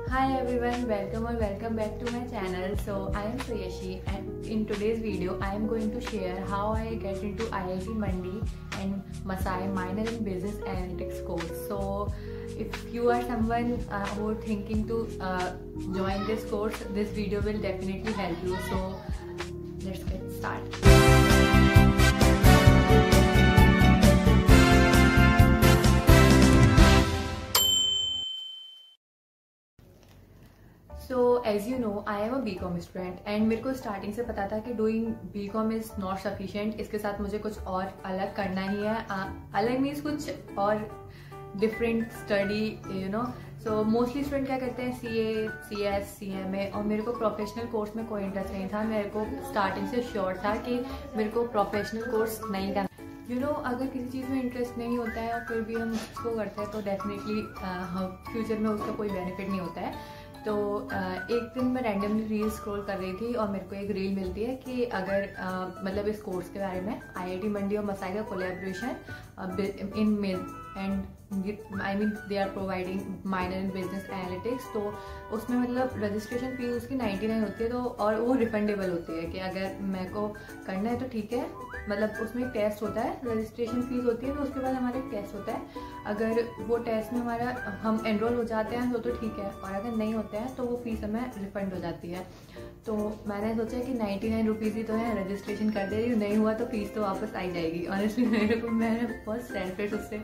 Hi everyone, welcome back to my channel. So I am Sriyashi and in today's video I am going to share how I get into IIT Mandi and Masai minor in business analytics course. So if you are someone who are thinking to join this course, this video will definitely help you. So let's get started. So as you know, I am a BCom student and मेरे को starting से पता था कि doing BCom is not sufficient. इसके साथ मुझे कुछ और अलग करना ही है. अलग मीन्स कुछ और different study so mostly student क्या करते हैं CA, CS, CMA और मेरे को प्रोफेशनल कोर्स में कोई इंटरेस्ट नहीं था. मेरे को स्टार्टिंग से श्योर था कि मेरे को प्रोफेशनल कोर्स नहीं करना. अगर किसी चीज़ में इंटरेस्ट नहीं होता है और फिर भी हम उसको करते हैं तो डेफिनेटली फ्यूचर में उसका कोई बेनिफिट नहीं होता है. तो एक दिन मैं रैंडमली रील स्क्रॉल कर रही थी और मेरे को एक रील मिलती है कि अगर मतलब इस कोर्स के बारे में IIT मंडी और मसाई का कोलैबोरेशन इन मिल and I mean they are providing minor in business analytics. तो उसमें मतलब रजिस्ट्रेशन फीस उसकी 99 होती है तो और वो रिफंडेबल होती है कि अगर मेरे को करना है तो ठीक है. मतलब उसमें एक टेस्ट होता है, रजिस्ट्रेशन फीस होती है तो उसके बाद हमारा एक टेस्ट होता है. अगर वो टेस्ट में हम एनरोल हो जाते हैं तो ठीक है और अगर नहीं होते हैं तो वो फीस हमें रिफंड हो जाती है. तो मैंने सोचा कि 99 रुपीज़ ही तो है, रजिस्ट्रेशन कर दे रही हूँ, नहीं हुआ तो फीस तो वापस आई जाएगी. ऑनेस्टली मैंने बहुत सेल्फलेस उससे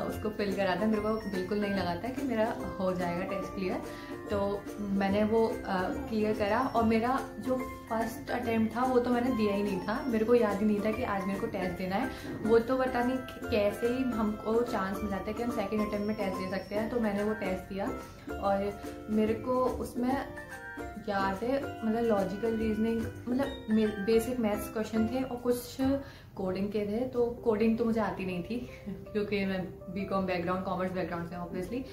उसको फिल करा था. मेरे को बिल्कुल नहीं लगा था कि मेरा हो जाएगा टेस्ट क्लियर. तो मैंने वो क्लियर करा और मेरा जो फर्स्ट अटेम्प्ट था वो तो मैंने दिया ही नहीं था. मेरे को याद ही नहीं था कि आज मेरे को टेस्ट देना है. वो तो पता नहीं कैसे ही हमको चांस मिल जाता है कि हम सेकेंड अटेम्प्ट में टेस्ट दे सकते हैं. तो मैंने वो टेस्ट दिया और मेरे को उसमें याद है मतलब लॉजिकल रीजनिंग मतलब बेसिक मैथ्स क्वेश्चन थे और कुछ कोडिंग के थे. तो कोडिंग तो मुझे आती नहीं थी क्योंकि मैं BCom बैकग्राउंड, कॉमर्स बैकग्राउंड से ऑब्वियसली.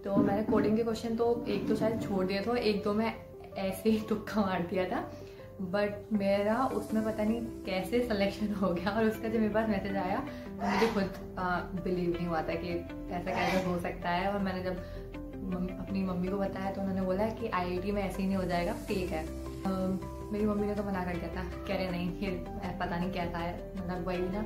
तो मैंने कोडिंग के क्वेश्चन तो एक तो शायद छोड़ दिया था, एक दो मैं ऐसे ही तुक्का मार दिया था. बट मेरा उसमें पता नहीं कैसे सिलेक्शन हो गया और उसका जब मेरे पास मैसेज आया तो मुझे खुद बिलीव नहीं हुआ था कि ऐसा कैसे हो सकता है. और मैंने जब अपनी मम्मी को बताया तो उन्होंने बोला कि IIT में ऐसे ही नहीं हो जाएगा, फेक है. मेरी मम्मी ने तो मना कर दिया था, कह रहे नहीं ये पता नहीं कैसा है. मतलब वही ना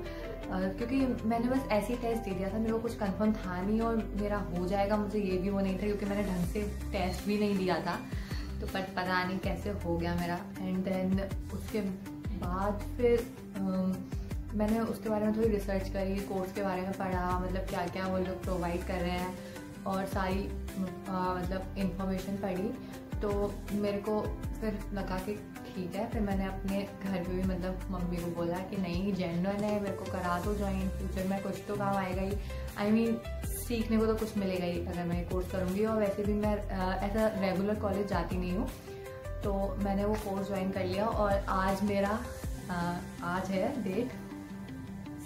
क्योंकि मैंने बस ऐसे ही टेस्ट दे दिया था, मेरे को कुछ कंफर्म था नहीं और मेरा हो जाएगा मुझे ये भी वो नहीं था क्योंकि मैंने ढंग से टेस्ट भी नहीं दिया था. तो पता नहीं कैसे हो गया मेरा. एंड देन उसके बाद फिर मैंने उसके बारे में थोड़ी रिसर्च करी, कोर्स के बारे में पढ़ा, मतलब क्या क्या वो लोग प्रोवाइड कर रहे हैं और सारी मतलब इंफॉर्मेशन पढ़ी. तो मेरे को फिर लगा कि ठीक है. फिर मैंने अपने घर पे भी मतलब मम्मी को बोला कि नहीं जेन्युइन है, मेरे को करा दो ज्वाइन, फ्यूचर में कुछ तो काम आएगा ही. आई मीन सीखने को तो कुछ मिलेगा ही अगर मैं कोर्स करूँगी. और वैसे भी मैं ऐसा रेगुलर कॉलेज जाती नहीं हूँ. तो मैंने वो कोर्स ज्वाइन कर लिया और आज मेरा आज है डेट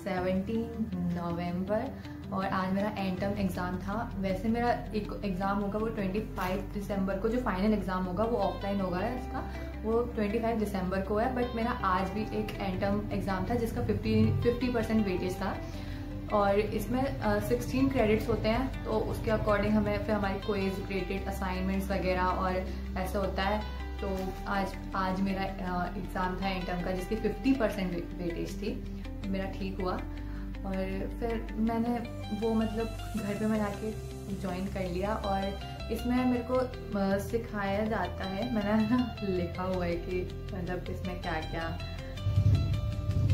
17 नवंबर और आज मेरा एंड टर्म एग्ज़ाम था. वैसे मेरा एक एग्ज़ाम होगा वो 25 दिसंबर को, जो फाइनल एग्ज़ाम होगा वो ऑफलाइन होगा इसका, वो 25 दिसंबर को है. बट मेरा आज भी एक एंड टर्म एग्ज़ाम था जिसका 50% वेटेज था और इसमें 16 क्रेडिट्स होते हैं. तो उसके अकॉर्डिंग हमें फिर हमारी क्विज, ग्रेडेड असाइनमेंट्स वगैरह और ऐसा होता है. तो आज मेरा एग्ज़ाम था एंड टर्म का जिसकी 50% वेटेज थी. मेरा ठीक हुआ और फिर मैंने वो मतलब घर पे बना के ज्वाइन कर लिया. और इसमें मेरे को सिखाया जाता है, मैंने ना लिखा हुआ है कि मतलब इसमें क्या क्या.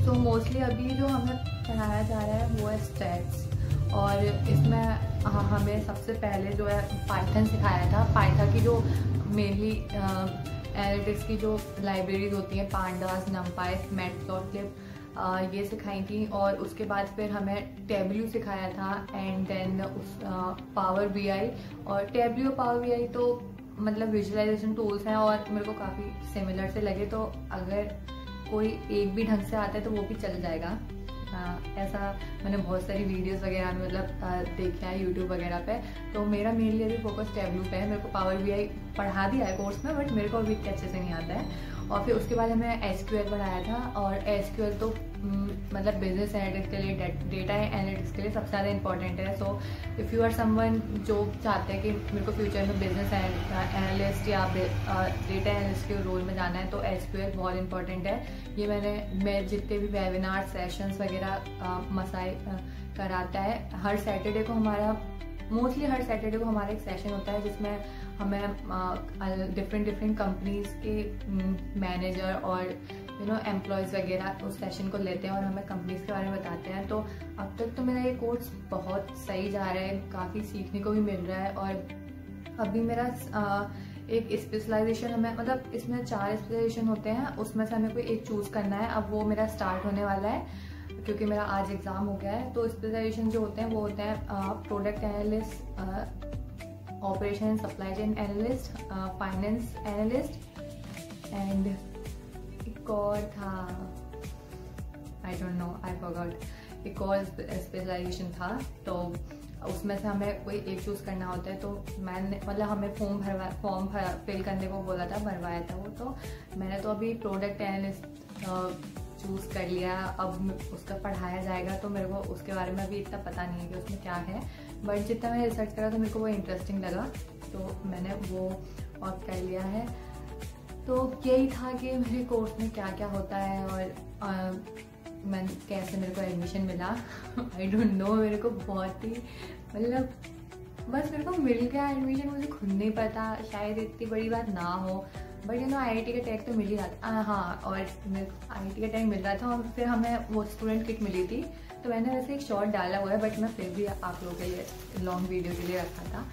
तो मोस्टली अभी जो हमें पढ़ाया जा रहा है वो है स्टैट्स और इसमें हमें सबसे पहले जो है पाइथन सिखाया था. पाइथन की जो मेनली एनालिटिक्स की जो लाइब्रेरीज होती हैं, पांडास, नमपाई, मैटप्लॉटलिब, ये सिखाई थी. और उसके बाद फिर हमें टेबल्यू सिखाया था एंड देन पावर BI. और टेबल्यू और पावर BI तो मतलब विजुअलाइजेशन टूल्स हैं और मेरे को काफ़ी सिमिलर से लगे. तो अगर कोई एक भी ढंग से आता है तो वो भी चल जाएगा. ऐसा मैंने बहुत सारी वीडियोस वगैरह में मतलब देखा है यूट्यूब वगैरह पे. तो मेरा मेनली अभी फोकस टेबल्यू पे है. मेरे को पावर BI पढ़ा दिया है कोर्स में बट मेरे को अभी अच्छे से नहीं आता है. और फिर उसके बाद हमें SQL पढ़ाया था। और SQL तो मतलब बिजनेस एनालिटिक्स के लिए, डेटा एनालिटिक्स के लिए सबसे ज़्यादा इंपॉर्टेंट है। So if you are someone जो चाहते हैं कि मेरे को फ्यूचर में बिजनेस एनालिस्ट या डेटा एनालिस्ट के रोल में जाना है, तो SQL बहुत इंपॉर्टेंट है। ये मैं जितने भी वेबिनार सेशंस वगैरह मसाई कराता है, हर सैटरडे को हमारा एक सेशन होता है जिसमें हमें डिफरेंट कंपनीज के मैनेजर और एम्प्लॉयज़ वगैरह उस सेशन को लेते हैं और हमें कंपनीज के बारे में बताते हैं। तो अब तक तो मेरा ये कोर्स बहुत सही जा रहा है, काफ़ी सीखने को भी मिल रहा है। और अभी मेरा एक स्पेशलाइजेशन हमें, मतलब इसमें 4 स्पेशलाइजेशन होते हैं, उसमें से हमें कोई एक चूज़ करना है। अब वो मेरा स्टार्ट होने वाला है क्योंकि मेरा आज एग्ज़ाम हो गया है। तो स्पेशलाइजेशन जो होते हैं वो होते हैं product analyst, operation and supply chain analyst, finance analyst and एक और था, I don't know, I forgot, एक और स्पेशलाइजेशन था। तो उसमें से हमें कोई एक चूज़ करना होता है। तो मैंने मतलब हमें फॉर्म फिल करने को बोला था, भरवाया था वो। तो मैंने तो अभी प्रोडक्ट एनालिस्ट चूज़ कर लिया। अब उसका पढ़ाया जाएगा तो मेरे को उसके बारे में अभी इतना पता नहीं है कि उसमें क्या है, बट जितना मैंने रिसर्च करा तो मेरे को वो इंटरेस्टिंग लगा, तो मैंने वो ऑप्ट कर लिया है। तो यही था कि मेरे कोर्स में क्या क्या होता है और मैं कैसे मेरे को एडमिशन मिला। आई डोंट नो, मेरे को बहुत ही मतलब बस मेरे को मिल गया एडमिशन, मुझे खुद नहीं पता, शायद इतनी बड़ी बात ना हो, बट IIT का टैग तो मिल ही रहा था। हाँ, और IIT का टैग मिल रहा था और फिर हमें वो स्टूडेंट किट मिली थी। तो मैंने वैसे एक शॉर्ट डाला हुआ है, बट मैं फिर भी आप लोगों के लिए लॉन्ग वीडियो के लिए रखा था।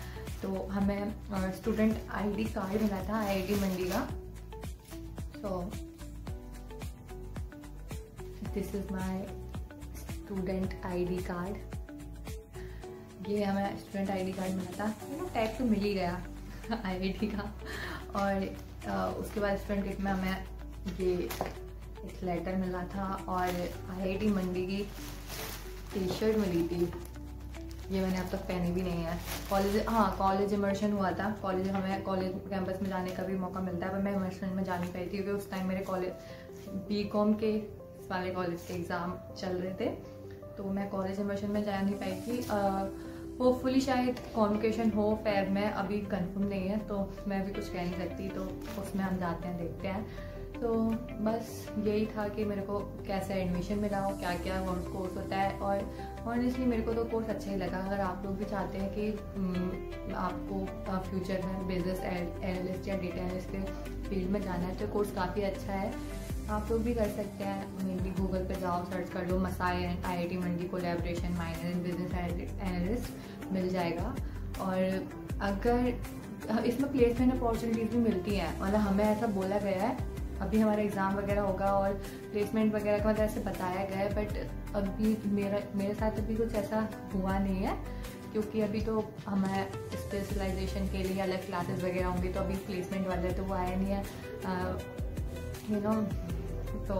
तो हमें स्टूडेंट ID कार्ड मिला था IIT मंडी का। So this is my student ID card. ये हमें स्टूडेंट ID कार्ड मिला था, टैग तो मिल ही गया IIT का। और उसके बाद स्टूडेंट किट में हमें ये एक लेटर मिला था और IIT मंडी की टी-शर्ट मिली थी। ये मैंने अब तक पहनी भी नहीं है। कॉलेज इमर्शन हुआ था, हमें कॉलेज कैंपस में जाने का भी मौका मिलता है, पर मैं इमर्शन में जा नहीं पाई थी क्योंकि उस टाइम मेरे BCom के वाले कॉलेज के एग्ज़ाम चल रहे थे, तो मैं कॉलेज इमर्शन में जा नहीं पाई थी। होपफुली शायद कॉन्वोकेशन हो फेब में, अभी कंफर्म नहीं है तो मैं भी कुछ कह नहीं सकती, तो उसमें हम जाते हैं, देखते हैं। तो बस यही था कि मेरे को कैसे एडमिशन मिला हो, क्या क्या कोर्स होता है। और ऑनेस्टली मेरे को तो कोर्स अच्छा ही लगा। अगर आप लोग भी चाहते हैं कि आपको फ्यूचर में बिजनेस एनालिस्ट या डेटा एनालिस्ट के फील्ड में जाना है, तो कोर्स काफ़ी अच्छा है, आप लोग भी कर सकते हैं। मेनली गूगल पे जाओ, सर्च कर लो Masai and IIT Mandi collaboration minor in business analyst, मिल जाएगा। और अगर इसमें प्लेसमेंट अपॉर्चुनिटीज़ भी मिलती हैं, मतलब हमें ऐसा बोला गया है, अभी हमारा एग्ज़ाम वगैरह होगा और प्लेसमेंट वगैरह का मतलब ऐसे बताया गया है, बट अभी मेरे साथ अभी कुछ ऐसा हुआ नहीं है क्योंकि अभी तो हमें स्पेशलाइजेशन के लिए अलग क्लासेस वगैरह होंगी, तो अभी प्लेसमेंट वाले तो वो आया नहीं है, तो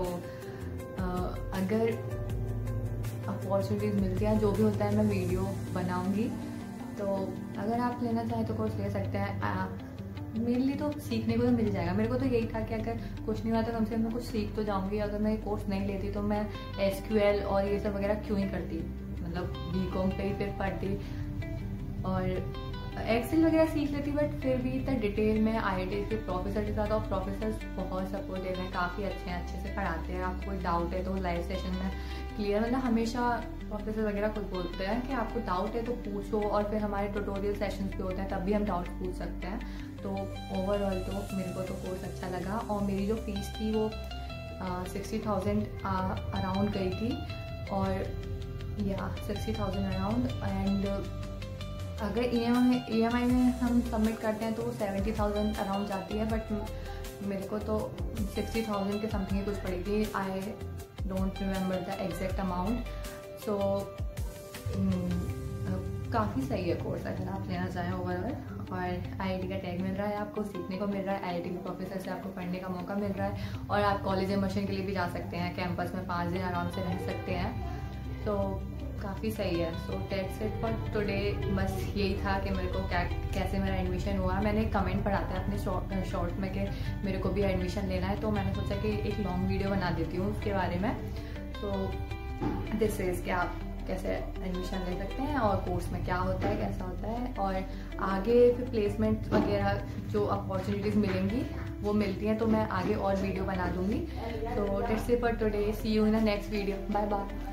अगर अपॉर्चुनिटीज़ मिलती हैं, जो भी होता है मैं वीडियो बनाऊंगी। तो अगर आप लेना चाहें तो कोर्स ले सकते हैं। मेरे लिए तो सीखने को तो मिल जाएगा। मेरे को तो यही था कि अगर कुछ नहीं हुआ तो कम से कम मैं कुछ सीख तो जाऊंगी। अगर मैं कोर्स नहीं लेती तो मैं SQL और ये सब वगैरह क्यों ही करती, मतलब BCom पे ही फिर पढ़ती और एक्सेल वगैरह सीख लेती, बट फिर भी इतना डिटेल में IIT के प्रोफेसर के साथ, और प्रोफेसर्स बहुत सपोर्टिव हैं, काफ़ी अच्छे से पढ़ाते हैं। आपको कोई डाउट है तो लाइव सेशन में क्लियर, मतलब हमेशा प्रोफेसर वगैरह खुद बोलते हैं कि आपको डाउट है तो पूछो, और फिर हमारे ट्यूटोरियल सेशंस भी होते हैं तब भी हम डाउट पूछ सकते हैं। तो ओवरऑल तो मेरे को तो कोर्स अच्छा लगा। और मेरी जो फीस थी वो 60,000 अराउंड गई थी, और 60,000 अराउंड। एंड अगर EMI में हम सबमिट करते हैं तो वो 70,000 अराउंड जाती है, बट मेरे को तो 60,000 के समथिंग ही कुछ पड़ी थी। I don't remember the exact amount. So काफ़ी सही है कोर्स अगर आप लेना चाहें ओवरऑल। और IIT का टैग मिल रहा है, आपको सीखने को मिल रहा है, IIT के प्रोफेसर से आपको पढ़ने का मौका मिल रहा है, और आप कॉलेज इमर्शन के लिए भी जा सकते हैं, कैंपस में 5 दिन आराम से रह सकते हैं। तो काफ़ी सही है। So that's it for today. बस यही था कि मेरे को कैसे मेरा एडमिशन हुआ। मैंने कमेंट पढ़ा था अपने शॉर्ट में कि मेरे को भी एडमिशन लेना है, तो मैंने सोचा कि एक लॉन्ग वीडियो बना देती हूँ उसके बारे में। तो दिस इज़ कि आप कैसे एडमिशन ले सकते हैं और कोर्स में क्या होता है, कैसा होता है, और आगे फिर प्लेसमेंट वगैरह जो अपॉर्चुनिटीज़ मिलेंगी वो मिलती हैं तो मैं आगे और वीडियो बना दूँगी। तो that's it for today, see you in the next video, bye bye.